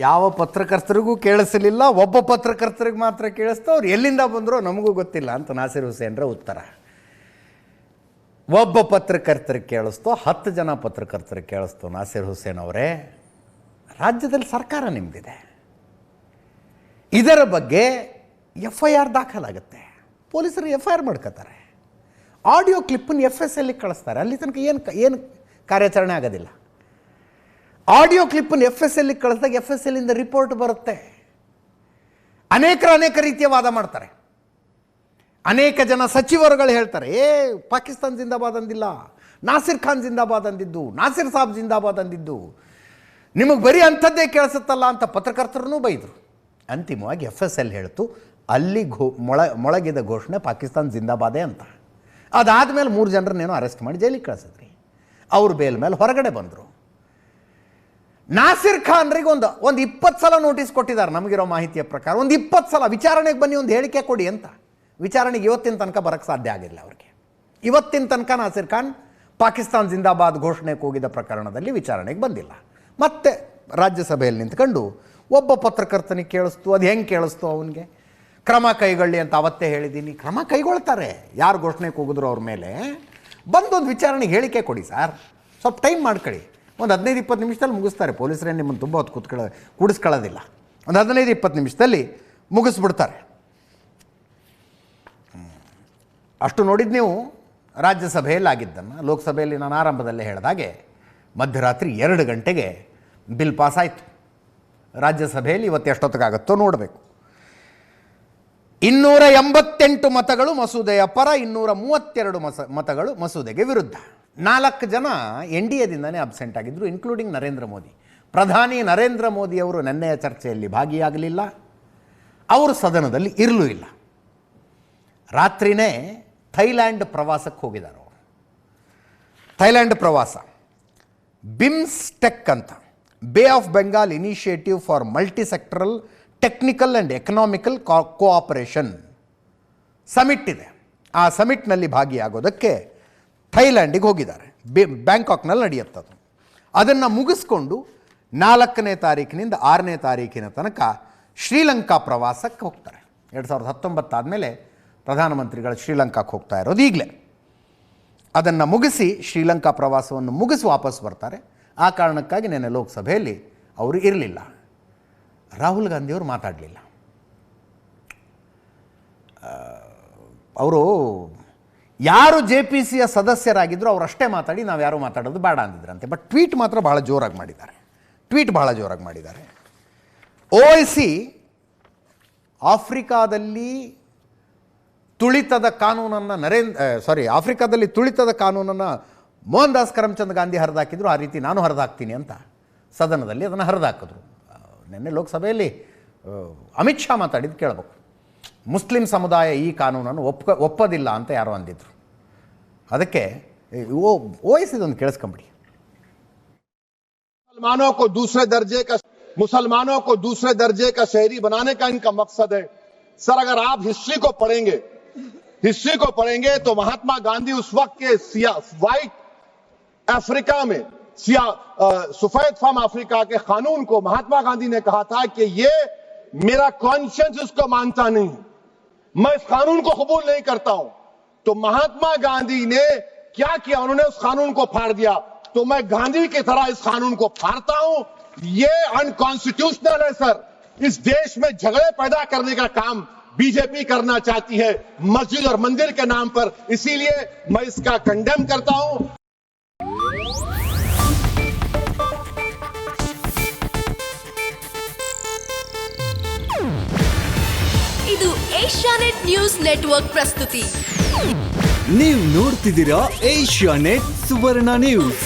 ಯಾವ ಪತ್ರಕರ್ತರಿಗೂ ಕೇಳಿಸಲಿಲ್ಲ, ಒಬ್ಬ ಪತ್ರಕರ್ತರಿಗೆ ಮಾತ್ರ ಕೇಳಿಸ್ತು. ಅವ್ರು ಎಲ್ಲಿಂದ ಬಂದರೋ ನಮಗೂ ಗೊತ್ತಿಲ್ಲ ಅಂತ ನಾಸಿರ್ ಹುಸೇನ್ರ ಉತ್ತರ. ಒಬ್ಬ ಪತ್ರಕರ್ತರಿಗೆ ಕೇಳಿಸ್ತೋ, 10 ಜನ ಪತ್ರಕರ್ತರಿಗೆ ಕೇಳಿಸ್ತು. ನಾಸಿರ್ ಹುಸೇನ್ ಅವರೇ, ರಾಜ್ಯದಲ್ಲಿ ಸರ್ಕಾರ ನಿಮ್ಮದಿದೆ, ಇದರ ಬಗ್ಗೆ FIR ದಾಖಲಾಗುತ್ತೆ, ಪೊಲೀಸರು FIR ಮಾಡ್ಕೋತಾರೆ, ಆಡಿಯೋ ಕ್ಲಿಪ್ಪನ್ನು FSL ಕಳಿಸ್ತಾರೆ. ಅಲ್ಲಿ ತನಕ ಏನು ಕಾರ್ಯಾಚರಣೆ ಆಗೋದಿಲ್ಲ. ಆಡಿಯೋ ಕ್ಲಿಪ್ಪನ್ನು FSL ಕಳಿಸಿದಾಗ FSLಯಿಂದ ರಿಪೋರ್ಟ್ ಬರುತ್ತೆ. ಅನೇಕ ರೀತಿಯ ವಾದ ಮಾಡ್ತಾರೆ. ಅನೇಕ ಜನ ಸಚಿವರುಗಳು ಹೇಳ್ತಾರೆ, ಪಾಕಿಸ್ತಾನ ಜಿಂದಾಬಾದ್ ಅಂದಿಲ್ಲ, ನಾಸಿರ್ ಖಾನ್ ಜಿಂದಾಬಾದ್ ಅಂದಿದ್ದು, ನಾಸಿರ್ ಸಾಬ್ ಜಿಂದಾಬಾದ್ ಅಂದಿದ್ದು, ನಿಮಗೆ ಬರೀ ಅಂಥದ್ದೇ ಕೇಳಿಸುತ್ತಲ್ಲ ಅಂತ ಪತ್ರಕರ್ತರನ್ನೂ ಬೈದರು. ಅಂತಿಮವಾಗಿ FSL ಹೇಳ್ತು, ಅಲ್ಲಿ ಮೊಳಗಿದ ಘೋಷಣೆ ಪಾಕಿಸ್ತಾನ ಜಿಂದಾಬಾದೇ ಅಂತ. ಅದಾದಮೇಲೆ 3 ಜನರನ್ನೇನೋ ಅರೆಸ್ಟ್ ಮಾಡಿ ಜೈಲಿಗೆ ಕಳಿಸಿದ್ರಿ. ಅವ್ರ ಬೇಲ್ ಮೇಲೆ ಹೊರಗಡೆ ಬಂದರು. ನಾಸಿರ್ ಖಾನ್ರಿಗೆ ಒಂದು 20 ಸಲ ನೋಟಿಸ್ ಕೊಟ್ಟಿದ್ದಾರೆ ನಮಗಿರೋ ಮಾಹಿತಿಯ ಪ್ರಕಾರ. ಒಂದು 20 ಸಲ ವಿಚಾರಣೆಗೆ ಬನ್ನಿ, ಒಂದು ಹೇಳಿಕೆ ಕೊಡಿ ಅಂತ. ವಿಚಾರಣೆಗೆ ಇವತ್ತಿನ ತನಕ ಬರೋಕ್ಕೆ ಸಾಧ್ಯ ಆಗಿಲ್ಲ ಅವ್ರಿಗೆ. ಇವತ್ತಿನ ತನಕ ನಾಸಿರ್ ಖಾನ್ ಪಾಕಿಸ್ತಾನ ಜಿಂದಾಬಾದ್ ಘೋಷಣೆಗೆ ಹೋಗಿದ್ದ ಪ್ರಕರಣದಲ್ಲಿ ವಿಚಾರಣೆಗೆ ಬಂದಿಲ್ಲ. ಮತ್ತೆ ರಾಜ್ಯಸಭೆಯಲ್ಲಿ ನಿಂತ್ಕೊಂಡು ಒಬ್ಬ ಪತ್ರಕರ್ತನಿಗೆ ಕೇಳಿಸ್ತು. ಅದು ಹೆಂಗೆ ಕೇಳಿಸ್ತು ಅವನಿಗೆ? ಕ್ರಮ ಕೈಗೊಳ್ಳಿ ಅಂತ ಅವತ್ತೇ ಹೇಳಿದ್ದೀನಿ. ಕ್ರಮ ಕೈಗೊಳ್ತಾರೆ, ಯಾರು ಘೋಷಣೆಗೆ ಹೋಗಿದ್ರು ಅವ್ರ ಮೇಲೆ. ಬಂದೊಂದು ವಿಚಾರಣೆಗೆ ಹೇಳಿಕೆ ಕೊಡಿ ಸರ್, ಸ್ವಲ್ಪ ಟೈಮ್ ಮಾಡ್ಕೊಳ್ಳಿ. ಒಂದು 15-20 ನಿಮಿಷದಲ್ಲಿ ಮುಗಿಸ್ತಾರೆ. ಪೊಲೀಸರೇನು ನಿಮ್ಮನ್ನು ತುಂಬ ಹೊತ್ತು ಕೂಡಿಸ್ಕೊಳ್ಳೋದಿಲ್ಲ. ಒಂದು 15-20 ನಿಮಿಷದಲ್ಲಿ ಮುಗಿಸ್ಬಿಡ್ತಾರೆ. ಅಷ್ಟು ನೋಡಿದ್ದು ನೀವು ರಾಜ್ಯಸಭೆಯಲ್ಲಿ ಆಗಿದ್ದನ್ನು. ಲೋಕಸಭೆಯಲ್ಲಿ ನಾನು ಆರಂಭದಲ್ಲೇ ಹೇಳಿದಾಗೆ ಮಧ್ಯರಾತ್ರಿ 2 ಗಂಟೆಗೆ ಬಿಲ್ ಪಾಸ್ ಆಯಿತು. ರಾಜ್ಯಸಭೆಯಲ್ಲಿ ಇವತ್ತು ಎಷ್ಟೊತ್ತಿಗಾಗುತ್ತೋ ನೋಡಬೇಕು. 288 ಮತಗಳು ಮಸೂದೆಯ ಪರ, 232 ಮತಗಳು ಮಸೂದೆಗೆ ವಿರುದ್ಧ. 4 ಜನ NDAದಿಂದನೇ ಅಬ್ಸೆಂಟ್ ಆಗಿದ್ದರು, ಇನ್ಕ್ಲೂಡಿಂಗ್ ನರೇಂದ್ರ ಮೋದಿ. ಪ್ರಧಾನಿ ನರೇಂದ್ರ ಮೋದಿಯವರು ನೆನ್ನೆಯ ಚರ್ಚೆಯಲ್ಲಿ ಭಾಗಿಯಾಗಲಿಲ್ಲ, ಅವರು ಸದನದಲ್ಲಿ ಇರಲೂ ಇಲ್ಲ. ರಾತ್ರಿನೇ ಥೈಲ್ಯಾಂಡ್ ಪ್ರವಾಸಕ್ಕೆ ಹೋಗಿದ್ದಾರೆ ಅವರು. ಥೈಲ್ಯಾಂಡ್ ಪ್ರವಾಸ ಬಿಮ್ಸ್ಟೆಕ್ ಅಂತ, bay of Bengal initiative for multi sectoral technical and economical cooperation summit ಇದೆ. ಆ ಸಮಿಟ್ನಲ್ಲಿ ಭಾಗಿಯಾಗೋದಕ್ಕೆ ಥೈಲ್ಯಾಂಡಿಗೆ ಹೋಗಿದ್ದಾರೆ. ಬ್ಯಾಂಕಾಕ್ನಲ್ಲಿ ನಡೆಯುತ್ತದು. ಅದನ್ನು ಮುಗಿಸ್ಕೊಂಡು 4ನೇ ತಾರೀಕಿನಿಂದ 6ನೇ ತಾರೀಕಿನ ತನಕ ಶ್ರೀಲಂಕಾ ಪ್ರವಾಸಕ್ಕೆ ಹೋಗ್ತಾರೆ. 2019 ಆದಮೇಲೆ ಪ್ರಧಾನಮಂತ್ರಿಗಳು ಶ್ರೀಲಂಕಾಕ್ಕೆ ಹೋಗ್ತಾ ಇರೋದು ಈಗಲೇ. ಅದನ್ನು ಮುಗಿಸಿ ಶ್ರೀಲಂಕಾ ಪ್ರವಾಸವನ್ನು ಮುಗಿಸಿ ವಾಪಸ್ ಬರ್ತಾರೆ. ಆ ಕಾರಣಕ್ಕಾಗಿ ನೆನ್ನೆ ಲೋಕಸಭೆಯಲ್ಲಿ ಅವರು ಇರಲಿಲ್ಲ. ರಾಹುಲ್ ಗಾಂಧಿಯವರು ಮಾತಾಡಲಿಲ್ಲ. ಅವರು ಯಾರು JPCಯ ಸದಸ್ಯರಾಗಿದ್ದರು ಅವರಷ್ಟೇ ಮಾತಾಡಿ, ನಾವು ಯಾರು ಮಾತಾಡೋದು ಬೇಡ ಅಂದಿದ್ರಂತೆ. ಬಟ್ ಟ್ವೀಟ್ ಮಾತ್ರ ಭಾಳ ಜೋರಾಗಿ ಮಾಡಿದ್ದಾರೆ. OIC ಆಫ್ರಿಕಾದಲ್ಲಿ ತುಳಿತದ ಕಾನೂನನ್ನು ಮೋಹನ್ ದಾಸ್ ಕರಮ್ಚಂದ್ ಗಾಂಧಿ ಹರಿದಾಕಿದ್ರು. ಆ ರೀತಿ ನಾನು ಹರಿದಾಕ್ತೀನಿ ಅಂತ ಸದನದಲ್ಲಿ ಅದನ್ನು ಹರಿದಾಕಿದ್ರು. ನಿನ್ನೆ ಲೋಕಸಭೆಯಲ್ಲಿ ಅಮಿತ್ ಶಾ ಮಾತಾಡಿದ್ದು ಕೇಳಬೇಕು. ಮುಸ್ಲಿಂ ಸಮುದಾಯ ಈ ಕಾನೂನನ್ನು ಒಪ್ಪೋದಿಲ್ಲ ಅಂತ ಯಾರೋ ಅಂದಿದ್ರು. ಅದಕ್ಕೆ OIC ಇದೊಂದು ಕೇಳಿಸ್ಕೊಂಬಿಡಿ. मुसलमानों को दूसरे दर्जे का शहरी बनाने का इनका मकसद है सर. अगर आप हिस्ट्री को पढ़ेंगे तो महात्मा गांधी उस वक्त के व्हाइट अफ्रीका में सफेद फार्म अफ्रीका के कानून को महात्मा गांधी ने कहा था कि ये मेरा कॉन्शियंस इसको मानता नहीं, मैं इस कानून को कबूल नहीं करता हूं. तो महात्मा गांधी ने क्या किया, उन्होंने उस कानून को फाड़ दिया. तो मैं गांधी की तरह इस कानून को फाड़ता हूं. ये अनकॉन्स्टिट्यूशनल है सर. इस देश में झगड़े पैदा करने का काम बीजेपी करना चाहती है मस्जिद और मंदिर के नाम पर. इसीलिए मैं इसका कंडेम करता हूं. ಇದು ಏಷ್ಯಾನೆಟ್ ನ್ಯೂಸ್ ನೆಟ್ವರ್ಕ್ ಪ್ರಸ್ತುತಿ. ನೀವು ನೋಡ್ತಿದ್ದೀರಾ ಏಷ್ಯಾನೆಟ್ ಸುವರ್ಣ ನ್ಯೂಸ್.